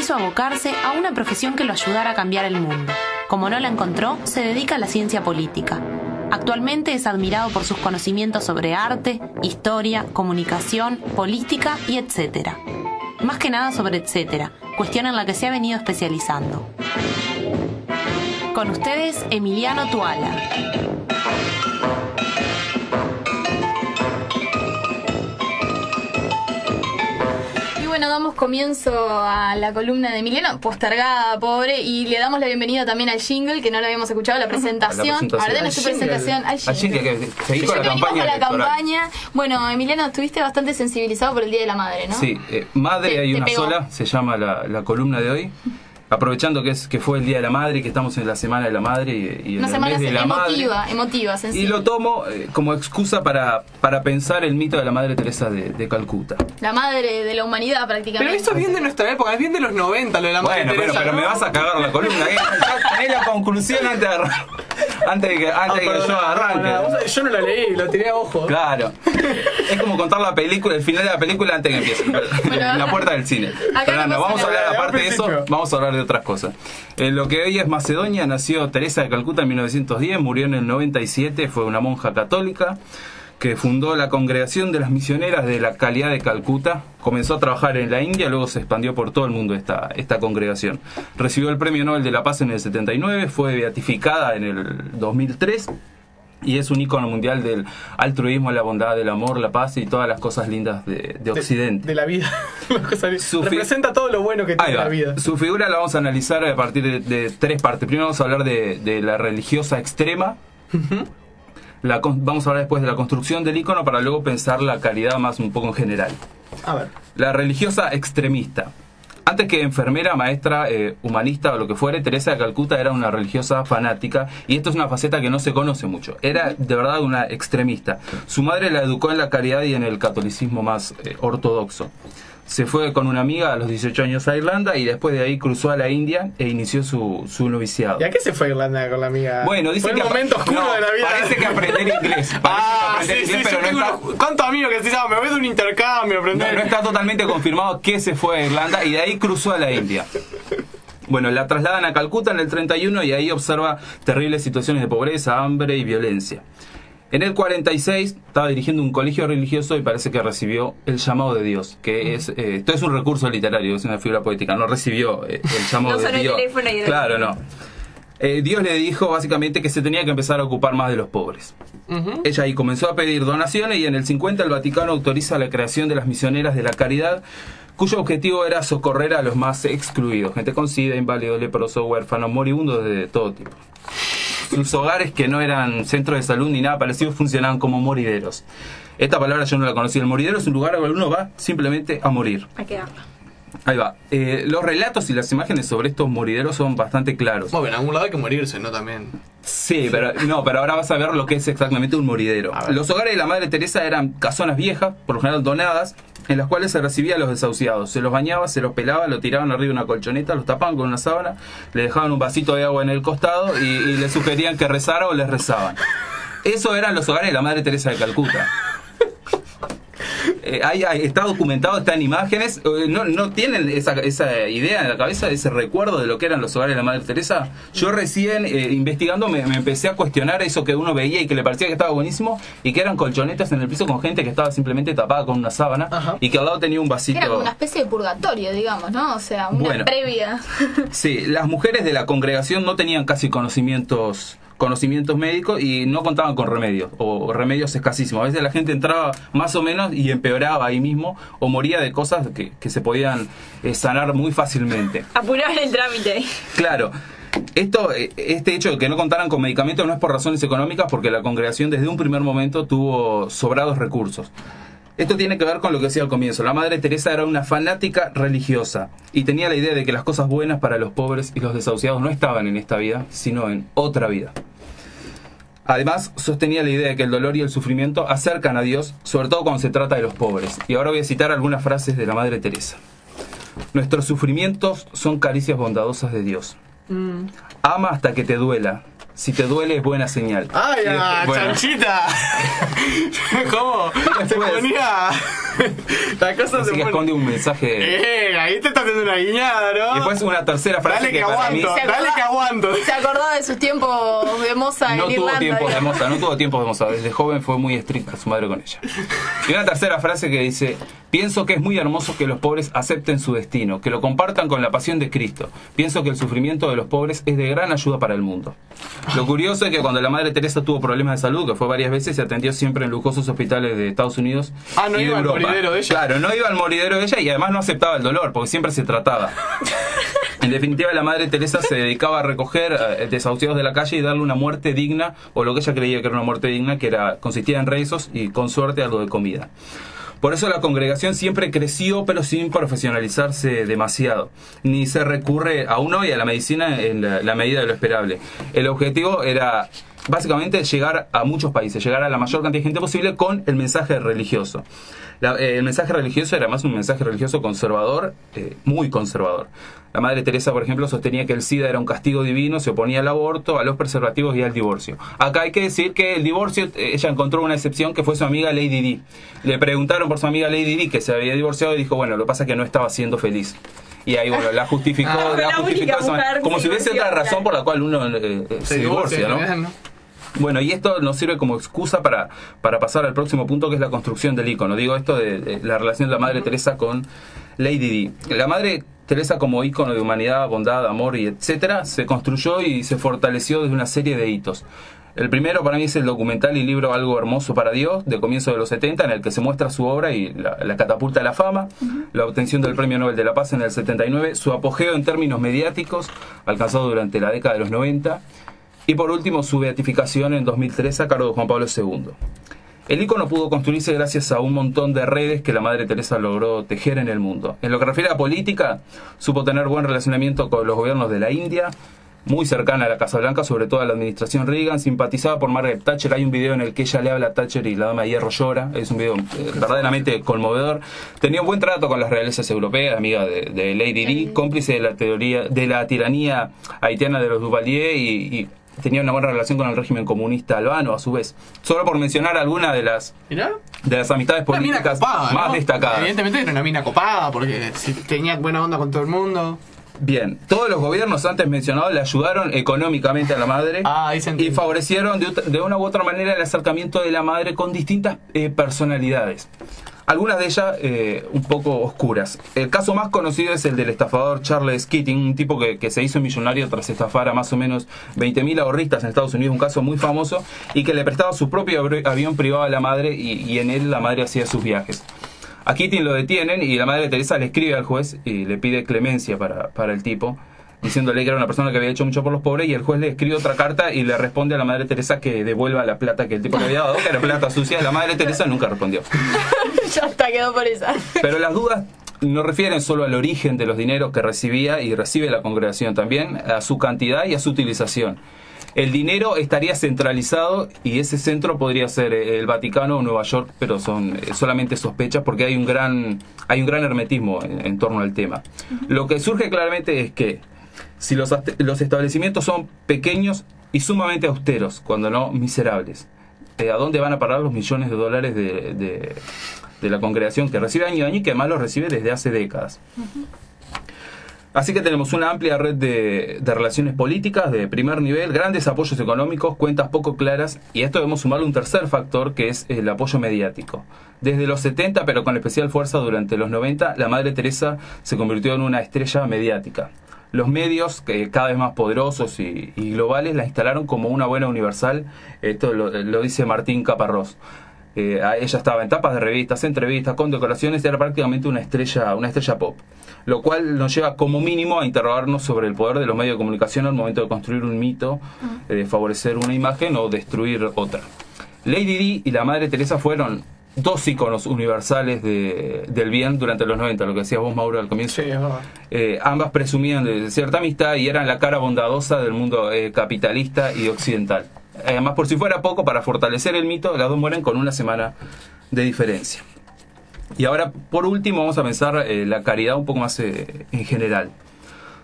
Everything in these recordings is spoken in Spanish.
quiso abocarse a una profesión que lo ayudara a cambiar el mundo. Como no la encontró, se dedica a la ciencia política. Actualmente es admirado por sus conocimientos sobre arte, historia, comunicación, política y etcétera. Más que nada sobre etcétera, cuestión en la que se ha venido especializando. Con ustedes, Emiliano Tuala. Bueno, damos comienzo a la columna de Emiliano, postergada, pobre, y le damos la bienvenida también al jingle, que no lo habíamos escuchado, la presentación. Ahora denos su presentación al jingle. Que seguí con la campaña. Bueno, Emiliano, estuviste bastante sensibilizado por el Día de la Madre, ¿no? Sí, madre hay una sola, se llama la columna de hoy. Aprovechando que fue el Día de la Madre y que estamos en la Semana de la Madre y en una el mes de la emotiva, sensible. Y lo tomo como excusa para pensar el mito de la Madre Teresa de Calcuta. La madre de la humanidad prácticamente. Pero esto es bien de nuestra época, es bien de los 90 lo de la Madre Teresa. Bueno, pero me vas a cagar la columna. Ya tenés la conclusión antes de que yo arranque. Yo no la leí, lo tiré a ojo. Claro. Es como contar la película, el final de la película antes de que empiece. En la puerta del cine. Pero no, vamos a hablar, aparte de eso, vamos a hablar de otras cosas. Lo que hoy es Macedonia, nació Teresa de Calcuta en 1910, murió en el 97, fue una monja católica que fundó la Congregación de las Misioneras de la Calidad de Calcuta. Comenzó a trabajar en la India, luego se expandió por todo el mundo esta congregación. Recibió el Premio Nobel de la Paz en el 79, fue beatificada en el 2003 y es un ícono mundial del altruismo, la bondad, del amor, la paz y todas las cosas lindas de Occidente. De la vida. Representa todo lo bueno que tiene la vida. Su figura la vamos a analizar a partir de tres partes. Primero vamos a hablar de la religiosa extrema. Vamos a hablar después de la construcción del ícono para luego pensar la calidad más un poco en general. A ver. La religiosa extremista. Antes que enfermera, maestra, humanista o lo que fuere, Teresa de Calcuta era una religiosa fanática y esto es una faceta que no se conoce mucho. Era de verdad una extremista. Su madre la educó en la caridad y en el catolicismo más ortodoxo. Se fue con una amiga a los 18 años a Irlanda y después de ahí cruzó a la India e inició su noviciado. ¿Y a qué se fue a Irlanda con la amiga? Bueno, dice fue que un momento oscuro de la vida. Parece que aprender inglés. ¿Cuántos amigos que se llaman? Me voy de un intercambio a aprender. No está totalmente confirmado que se fue a Irlanda y de ahí cruzó a la India. Bueno, la trasladan a Calcuta en el 31 y ahí observa terribles situaciones de pobreza, hambre y violencia. En el 46 estaba dirigiendo un colegio religioso y parece que recibió el llamado de Dios, que es esto es un recurso literario, es una figura poética, no recibió el llamado de Dios. Claro, no. Dios le dijo básicamente que se tenía que empezar a ocupar más de los pobres. Ella ahí comenzó a pedir donaciones y en el 50 el Vaticano autoriza la creación de las misioneras de la caridad, cuyo objetivo era socorrer a los más excluidos, gente con sida, inválidos, leprosos, huérfanos, moribundos de todo tipo. Sus hogares, que no eran centros de salud ni nada parecido, funcionaban como morideros. Esta palabra yo no la conocía. El moridero es un lugar donde uno va simplemente a morir. A quedarla. Ahí va. Los relatos y las imágenes sobre estos morideros son bastante claros. Bueno, en algún lado hay que morirse, ¿no? También. Sí, pero ahora vas a ver lo que es exactamente un moridero. Los hogares de la Madre Teresa eran casonas viejas, por lo general donadas, en las cuales se recibía a los desahuciados. Se los bañaba, se los pelaba, lo tiraban arriba de una colchoneta, los tapaban con una sábana, le dejaban un vasito de agua en el costado y le sugerían que rezara o les rezaban. Eso eran los hogares de la Madre Teresa de Calcuta. Está documentado, está en imágenes. No tienen esa idea en la cabeza, ese recuerdo de lo que eran los hogares de la Madre Teresa. Yo recién investigando me empecé a cuestionar eso que uno veía y que le parecía que estaba buenísimo y que eran colchonetas en el piso con gente que estaba simplemente tapada con una sábana. Ajá. Y que al lado tenía un vasito. Era como una especie de purgatorio, digamos, ¿no? O sea, una previa. Sí, las mujeres de la congregación no tenían casi conocimientos médicos y no contaban con remedios o remedios escasísimos. A veces la gente entraba más o menos y empeoraba ahí mismo o moría de cosas que se podían sanar muy fácilmente. Apuraban el trámite. Claro. Este hecho de que no contaran con medicamentos no es por razones económicas, porque la congregación desde un primer momento tuvo sobrados recursos. Esto tiene que ver con lo que decía al comienzo. La Madre Teresa era una fanática religiosa y tenía la idea de que las cosas buenas para los pobres y los desahuciados no estaban en esta vida, sino en otra vida. Además, sostenía la idea de que el dolor y el sufrimiento acercan a Dios, sobre todo cuando se trata de los pobres. Y ahora voy a citar algunas frases de la Madre Teresa. Nuestros sufrimientos son caricias bondadosas de Dios. Ama hasta que te duela. Si te duele es buena señal. ¡Ay, bueno, chanchita! ¿Cómo? Se ponía... La cosa así que esconde un mensaje. Ahí te está haciendo una guiñada, ¿no? Y después una tercera frase. Dale que aguanto, dale que aguanto. Se acordó de sus tiempos de moza en Irlanda. No tuvo tiempos de moza. Desde joven fue muy estricta su madre con ella. Y una tercera frase que dice: pienso que es muy hermoso que los pobres acepten su destino, que lo compartan con la pasión de Cristo. Pienso que el sufrimiento de los pobres es de gran ayuda para el mundo. Lo curioso es que cuando la Madre Teresa tuvo problemas de salud, que fue varias veces, se atendió siempre en lujosos hospitales de Estados Unidos no y de iba Europa. Al moridero de ella. Claro, no iba al moridero de ella y además no aceptaba el dolor, porque siempre se trataba. En definitiva, la Madre Teresa se dedicaba a recoger desahuciados de la calle y darle una muerte digna, o lo que ella creía que era una muerte digna, que consistía en rezos y con suerte algo de comida. Por eso la congregación siempre creció, pero sin profesionalizarse demasiado. Ni se recurre aún hoy a la medicina en la medida de lo esperable. El objetivo era básicamente llegar a muchos países, llegar a la mayor cantidad de gente posible con el mensaje religioso. El mensaje religioso era más un mensaje religioso conservador, muy conservador. La Madre Teresa, por ejemplo, sostenía que el SIDA era un castigo divino, se oponía al aborto, a los preservativos y al divorcio. Acá hay que decir que el divorcio, ella encontró una excepción que fue su amiga Lady Di. Le preguntaron por su amiga Lady Di que se había divorciado y dijo, bueno, lo que pasa es que no estaba siendo feliz. Y ahí, bueno, la justificó, como si hubiese otra razón por la cual uno se divorcia, ¿no? Bueno, y esto nos sirve como excusa para pasar al próximo punto, que es la construcción del ícono. Digo esto de la relación de la Madre Teresa con Lady Di. La Madre Teresa, como ícono de humanidad, bondad, amor y etcétera, se construyó y se fortaleció desde una serie de hitos. El primero para mí es el documental y libro Algo Hermoso para Dios, de comienzo de los 70, en el que se muestra su obra y la catapulta a la fama, la obtención del Premio Nobel de la Paz en el 79, su apogeo en términos mediáticos, alcanzado durante la década de los 90, y por último su beatificación en 2003 a cargo de Juan Pablo II. El ícono pudo construirse gracias a un montón de redes que la Madre Teresa logró tejer en el mundo. En lo que refiere a política, supo tener buen relacionamiento con los gobiernos de la India, muy cercana a la Casa Blanca, sobre todo a la administración Reagan, simpatizaba por Margaret Thatcher. Hay un video en el que ella le habla a Thatcher y la dama de hierro llora, es un video verdaderamente conmovedor. Tenía un buen trato con las realezas europeas, amiga de Lady Di, cómplice de la tiranía haitiana de los Duvalier y tenía una buena relación con el régimen comunista albano, a su vez. Solo por mencionar alguna de las amistades políticas copada, más destacadas. Evidentemente era una mina copada, porque tenía buena onda con todo el mundo. Bien, todos los gobiernos antes mencionados le ayudaron económicamente a la madre y favorecieron de una u otra manera el acercamiento de la madre con distintas personalidades. Algunas de ellas un poco oscuras. El caso más conocido es el del estafador Charles Keating, un tipo que se hizo millonario tras estafar a más o menos 20.000 ahorristas en Estados Unidos, un caso muy famoso, y que le prestaba su propio avión privado a la madre y en él la madre hacía sus viajes. A Keating lo detienen y la Madre Teresa le escribe al juez y le pide clemencia para el tipo, diciéndole que era una persona que había hecho mucho por los pobres, y el juez le escribe otra carta y le responde a la Madre Teresa que devuelva la plata que el tipo le había dado, que era plata sucia. La Madre Teresa nunca respondió. Ya está, quedó por esa. Pero las dudas no refieren solo al origen de los dineros que recibía y recibe la congregación, también a su cantidad y a su utilización. El dinero estaría centralizado y ese centro podría ser el Vaticano o Nueva York, pero son solamente sospechas porque hay un gran hermetismo en torno al tema. Lo que surge claramente es que si los establecimientos son pequeños y sumamente austeros, cuando no miserables, ¿a dónde van a parar los millones de dólares de la congregación que recibe año a año y que además los recibe desde hace décadas? Así que tenemos una amplia red de relaciones políticas de primer nivel, grandes apoyos económicos, cuentas poco claras, y a esto debemos sumarle un tercer factor, que es el apoyo mediático. Desde los 70, pero con especial fuerza durante los 90, la Madre Teresa se convirtió en una estrella mediática. Los medios, cada vez más poderosos y globales, la instalaron como una buena universal. Esto lo dice Martín Caparrós. Ella estaba en tapas de revistas, entrevistas, condecoraciones, era prácticamente una estrella pop. Lo cual nos lleva como mínimo a interrogarnos sobre el poder de los medios de comunicación al momento de construir un mito, de favorecer una imagen o destruir otra. Lady Di y la Madre Teresa fueron dos íconos universales del bien durante los 90, lo que decías vos, Mauro, al comienzo. Sí, ambas presumían de cierta amistad y eran la cara bondadosa del mundo capitalista y occidental. Además, por si fuera poco, para fortalecer el mito, las dos mueren con una semana de diferencia. Y ahora, por último, vamos a pensar la caridad un poco más en general.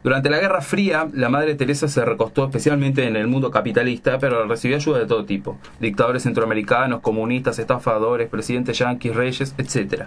Durante la Guerra Fría, la Madre Teresa se recostó especialmente en el mundo capitalista, pero recibió ayuda de todo tipo. Dictadores centroamericanos, comunistas, estafadores, presidentes yanquis, reyes, etc.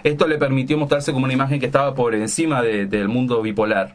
Esto le permitió mostrarse como una imagen que estaba por encima del mundo bipolar.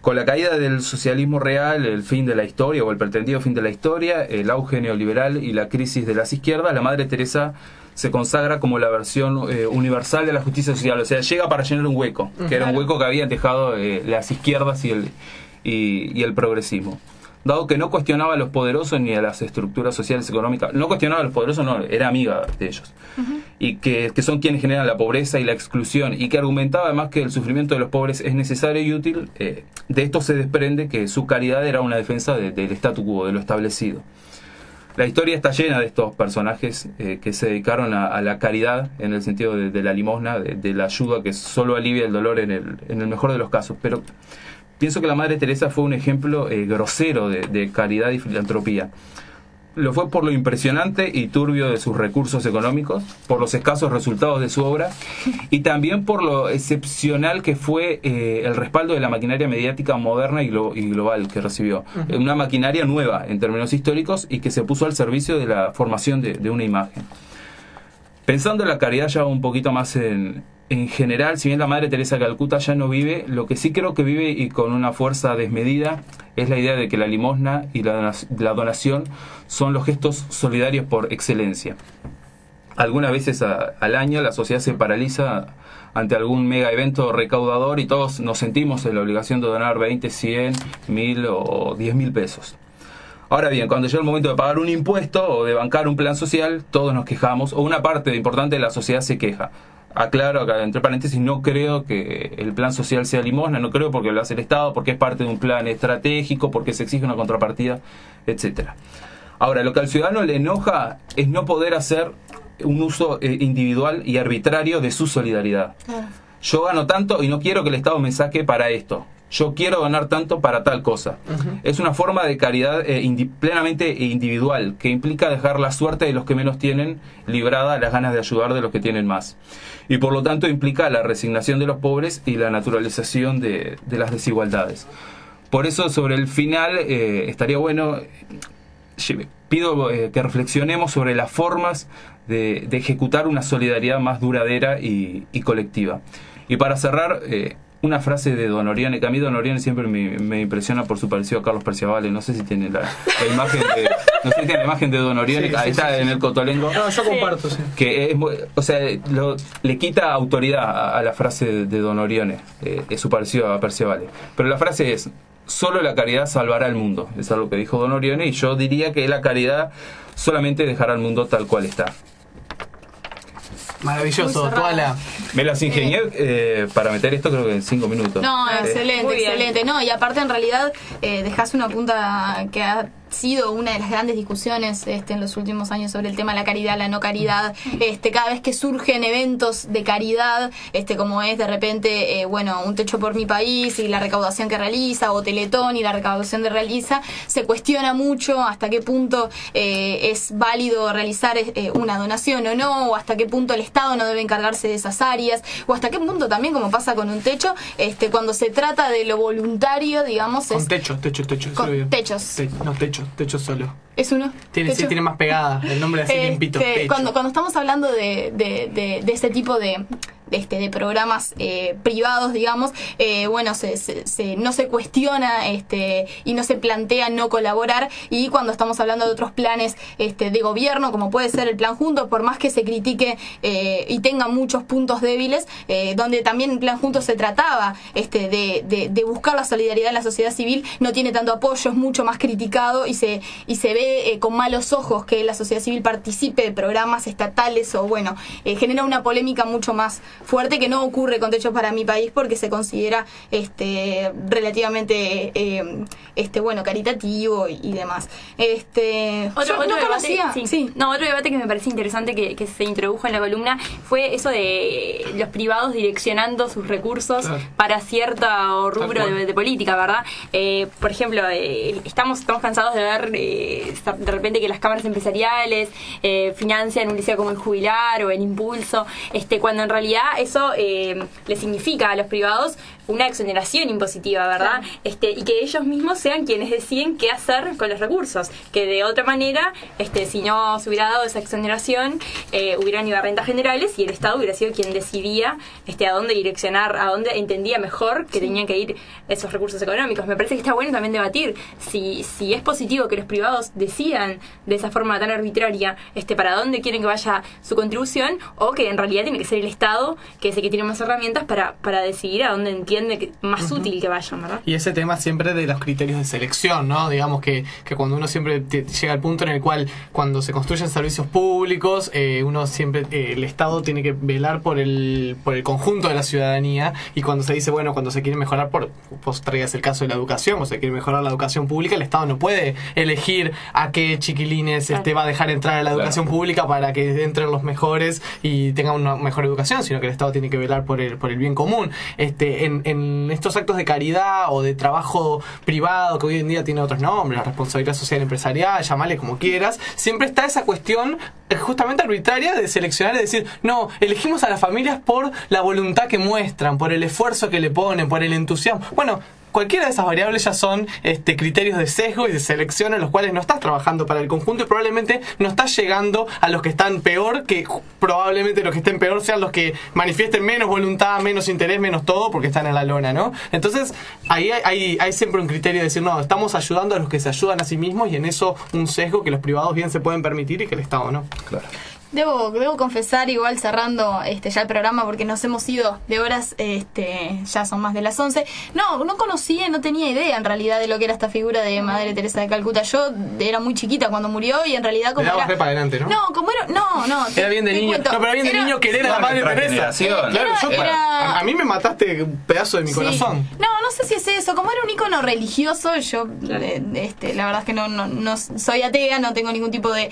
Con la caída del socialismo real, el fin de la historia o el pretendido fin de la historia, el auge neoliberal y la crisis de las izquierdas, la Madre Teresa se consagra como la versión universal de la justicia social. O sea, llega para llenar un hueco, que era un hueco que habían dejado las izquierdas y el progresismo. Dado que no cuestionaba a los poderosos ni a las estructuras sociales y económicas, no cuestionaba a los poderosos, no, era amiga de ellos. Y que son quienes generan la pobreza y la exclusión, y que argumentaba además que el sufrimiento de los pobres es necesario y útil. De esto se desprende que su caridad era una defensa del statu quo, de lo establecido. La historia está llena de estos personajes que se dedicaron a la caridad, en el sentido de la limosna, de la ayuda que solo alivia el dolor en el mejor de los casos. Pero pienso que la Madre Teresa fue un ejemplo grosero de caridad y filantropía. Lo fue por lo impresionante y turbio de sus recursos económicos, por los escasos resultados de su obra y también por lo excepcional que fue el respaldo de la maquinaria mediática moderna y global que recibió. Una maquinaria nueva en términos históricos y que se puso al servicio de la formación de una imagen. Pensando en la caridad ya un poquito más en general, si bien la Madre Teresa de Calcuta ya no vive, lo que sí creo que vive y con una fuerza desmedida es la idea de que la limosna y la donación son los gestos solidarios por excelencia. Algunas veces al año la sociedad se paraliza ante algún mega evento recaudador y todos nos sentimos en la obligación de donar 20, 100, 1000 o 10.000 pesos. Ahora bien, cuando llega el momento de pagar un impuesto o de bancar un plan social, todos nos quejamos, o una parte importante de la sociedad se queja. Aclaro acá, entre paréntesis, no creo que el plan social sea limosna, no creo porque lo hace el Estado, porque es parte de un plan estratégico, porque se exige una contrapartida, etcétera. Ahora, lo que al ciudadano le enoja es no poder hacer un uso individual y arbitrario de su solidaridad. Yo gano tanto y no quiero que el Estado me saque para esto. Yo quiero donar tanto para tal cosa. Es una forma de caridad plenamente individual, que implica dejar la suerte de los que menos tienen librada a las ganas de ayudar de los que tienen más. Y por lo tanto implica la resignación de los pobres y la naturalización de las desigualdades. Por eso, sobre el final, estaría bueno, pido que reflexionemos sobre las formas de ejecutar una solidaridad más duradera y colectiva. Y para cerrar, una frase de Don Orione, que a mí Don Orione siempre me impresiona por su parecido a Carlos Perciavale. No sé si tiene la imagen de Don Orione, sí, ahí está en el Cotolengo. No, yo comparto, sí. Que le quita autoridad a la frase de Don Orione, es su parecido a Perciavale. Pero la frase es: solo la caridad salvará al mundo. Es algo que dijo Don Orione, y yo diría que la caridad solamente dejará al mundo tal cual está. Maravilloso, toda la... Me las ingenié para meter esto, creo que en 5 minutos. No, excelente. No, y aparte en realidad dejás una punta que ha sido una de las grandes discusiones en los últimos años sobre el tema de la caridad, la no caridad. Cada vez que surgen eventos de caridad, como es de repente, Un Techo por Mi País y la recaudación que realiza, o Teletón y la recaudación que realiza, se cuestiona mucho hasta qué punto es válido realizar una donación o no, o hasta qué punto el Estado no debe encargarse de esas áreas, o hasta qué punto también, como pasa con Un Techo, cuando se trata de lo voluntario, digamos... Con techo. Con techos. Techo solo. ¿Es uno? Sí, tiene más pegada. El nombre así limpito. Cuando estamos hablando de este tipo de programas privados, digamos, no se cuestiona y no se plantea no colaborar. Y cuando estamos hablando de otros planes de gobierno, como puede ser el Plan Juntos, por más que se critique y tenga muchos puntos débiles, donde también el Plan Juntos se trataba de buscar la solidaridad en la sociedad civil, no tiene tanto apoyo, es mucho más criticado y se ve con malos ojos que la sociedad civil participe de programas estatales o genera una polémica mucho más fuerte, que no ocurre con Techos para Mi País, porque se considera relativamente caritativo y demás. Otro debate que me parece interesante que se introdujo en la columna fue eso de los privados direccionando sus recursos para cierto rubro de política, ¿verdad? Por ejemplo, estamos cansados de ver de repente que las cámaras empresariales financian un liceo como el Jubilar o el Impulso, cuando en realidad eso le significa a los privados una exoneración impositiva, ¿verdad? Claro. Y que ellos mismos sean quienes deciden qué hacer con los recursos, que de otra manera, si no se hubiera dado esa exoneración, hubieran ido a rentas generales y el Estado hubiera sido quien decidía a dónde direccionar, a dónde entendía mejor que tenían que ir esos recursos económicos. Me parece que está bueno también debatir si es positivo que los privados decidan de esa forma tan arbitraria para dónde quieren que vaya su contribución, o que en realidad tiene que ser el Estado, que es el que tiene más herramientas para decidir a dónde entiende que más útil que vayan, ¿verdad? Y ese tema siempre de los criterios de selección, ¿no? Digamos que cuando uno siempre llega al punto en el cual cuando se construyen servicios públicos, uno siempre, el Estado tiene que velar por el conjunto de la ciudadanía, y cuando se dice, bueno, cuando se quiere mejorar, vos traías el caso de la educación, o se quiere mejorar la educación pública, el Estado no puede elegir a qué chiquilines va a dejar entrar a la educación pública para que entren los mejores y tengan una mejor educación, sino que el Estado tiene que velar por el bien común. En estos actos de caridad o de trabajo privado, que hoy en día tiene otros nombres, la responsabilidad social empresarial, llamale como quieras, siempre está esa cuestión justamente arbitraria de seleccionar y decir, no, elegimos a las familias por la voluntad que muestran, por el esfuerzo que le ponen, por el entusiasmo. Bueno, cualquiera de esas variables ya son criterios de sesgo y de selección en los cuales no estás trabajando para el conjunto, y probablemente no estás llegando a los que están peor, que probablemente los que estén peor sean los que manifiesten menos voluntad, menos interés, menos todo, porque están en la lona, ¿no? Entonces ahí hay siempre un criterio de decir, no, estamos ayudando a los que se ayudan a sí mismos, y en eso un sesgo que los privados bien se pueden permitir y que el Estado no. Claro. Debo confesar, igual cerrando ya el programa, porque nos hemos ido de horas, ya son más de las 11. No conocía, no tenía idea en realidad de lo que era esta figura de Madre Teresa de Calcuta. Yo era muy chiquita cuando murió, y en realidad como era... para adelante, ¿no? No, como era... No. Era bien de niño. No, pero bien de niño querer a la Madre Teresa. Claro, a mí me mataste un pedazo de mi corazón. No sé si es eso. Como era un ícono religioso, yo la verdad es que no soy atea, no tengo ningún tipo de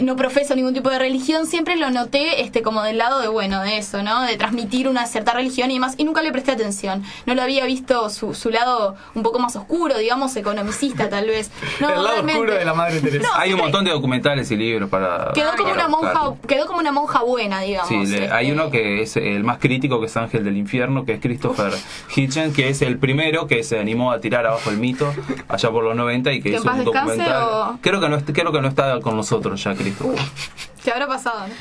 no profeso ningún tipo de religión. Siempre lo noté como del lado de eso, ¿no? De transmitir una cierta religión y demás, y nunca le presté atención. No lo había visto su lado un poco más oscuro, digamos, economicista tal vez. No, el lado oscuro de la Madre Teresa. Hay un montón de documentales y libros para... Quedó como una monja buena, digamos. Sí, hay uno que es el más crítico, que es Ángel del Infierno, que es Christopher Hitchens, que es el primero que se animó a tirar abajo el mito allá por los 90, y que hizo un documental. Creo que no está con nosotros ya, Christopher. ¿Qué habrá pasado, no?